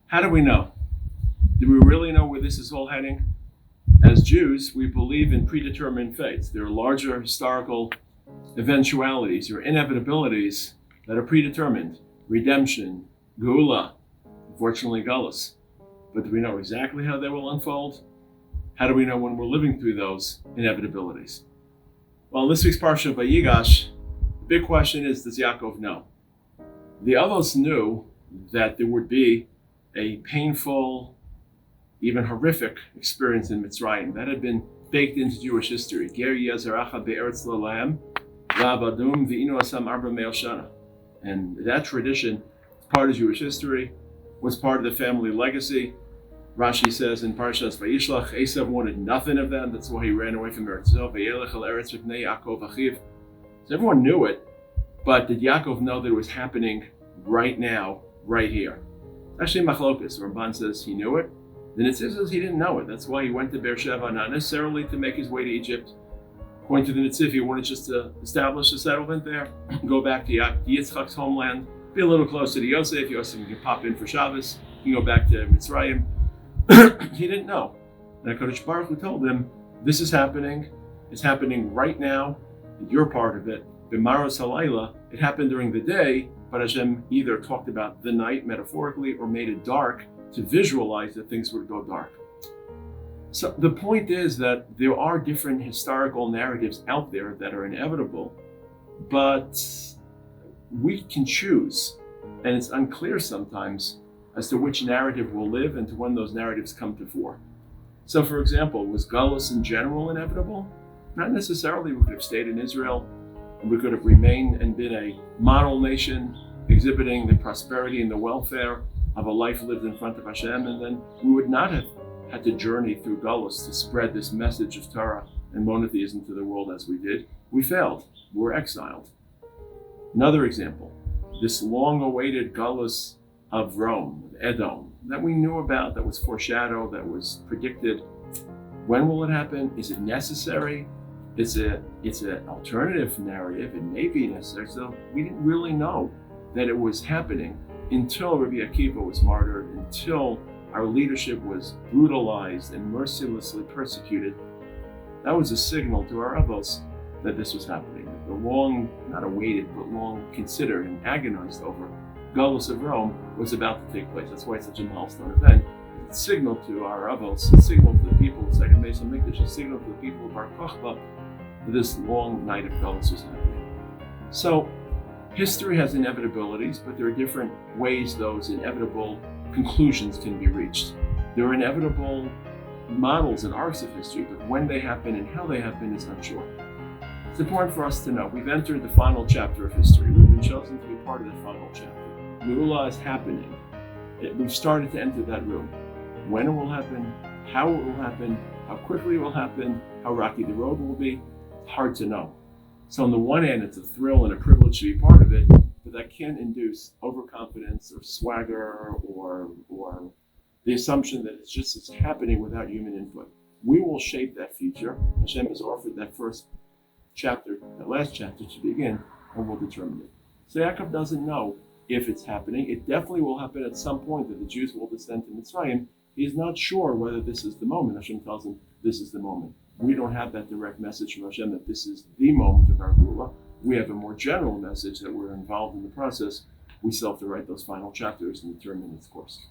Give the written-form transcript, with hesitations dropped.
How do we know? Do we really know where this is all heading? As Jews, we believe in predetermined fates. There are larger historical eventualities or inevitabilities that are predetermined. Redemption, Geula, unfortunately Galus. But do we know exactly how they will unfold? How do we know when we're living through those inevitabilities? Well, in this week's Parsha of Vayigash, the big question is, does Yaakov know? The Avos knew that there would be a painful, even horrific experience in Mitzrayim that had been baked into Jewish history. Ger Yazaracha be'eretz l'lahem, la'avadum v'inu asam arba me'el shana. And that tradition, part of Jewish history, was part of the family legacy. Rashi says in Parshas Vayishlach, Esav wanted nothing of them. That's why he ran away from Eretz Yisrael. Vayelech el eretz v'pnei Yaakov achiv. So everyone knew it, but did Yaakov know that it was happening right now, right here? Actually, Machlokas, Ramban says he knew it. The Netziv says he didn't know it. That's why he went to Beersheba, not necessarily to make his way to Egypt. According to the Netziv, he wanted just to establish a settlement there, go back to Yitzchak's homeland, be a little closer to Yosef. Yosef can pop in for Shabbos. He can go back to Mitzrayim. He didn't know. And HaKadosh Baruch Hu told him, this is happening. It's happening right now. You're part of it. B'maros halayla, it happened during the day, but Hashem either talked about the night metaphorically or made it dark to visualize that things would go dark. So the point is that there are different historical narratives out there that are inevitable, but we can choose, and it's unclear sometimes as to which narrative will live and to when those narratives come to fore. So for example, was Galus in general inevitable? Not necessarily. We could have stayed in Israel, and we could have remained and been a model nation, exhibiting the prosperity and the welfare of a life lived in front of Hashem, and then we would not have had to journey through Galus to spread this message of Torah and monotheism to the world as we did. We failed. We were exiled. Another example, this long-awaited Galus of Rome, Edom, that we knew about, that was foreshadowed, that was predicted. When will it happen? Is it necessary? It's an alternative narrative. It may be necessary. So we didn't really know that it was happening until Rabbi Akiva was martyred, until our leadership was brutalized and mercilessly persecuted. That was a signal to our Avos that this was happening. The long, not awaited, but long considered and agonized over Galus of Rome was about to take place. That's why it's such a milestone event. It's a signal to our Avos, it's a signal to the people of the second Beis Hamikdash, a signal to the people of Bar Kochba that this long night of Galus was happening. So history has inevitabilities, but there are different ways those inevitable conclusions can be reached. There are inevitable models and arcs of history, but when they happen and how they happen is unsure. It's important for us to know we've entered the final chapter of history. We've been chosen to be part of that final chapter. Geula is happening. We've started to enter that room. When it will happen, how it will happen, how quickly it will happen, how rocky the road will be, it's hard to know. So on the one hand, it's a thrill and a privilege to be part of it, but that can induce overconfidence or swagger or the assumption that it's happening without human input. We will shape that future. Hashem has offered that first chapter, that last chapter to begin, and we'll determine it. So Yaakov doesn't know if it's happening. It definitely will happen at some point that the Jews will descend to Mitzrayim. He's not sure whether this is the moment. Hashem tells him this is the moment. We don't have that direct message from Hashem that this is the moment of our Geula. We have a more general message that we're involved in the process. We still have to write those final chapters and determine its course.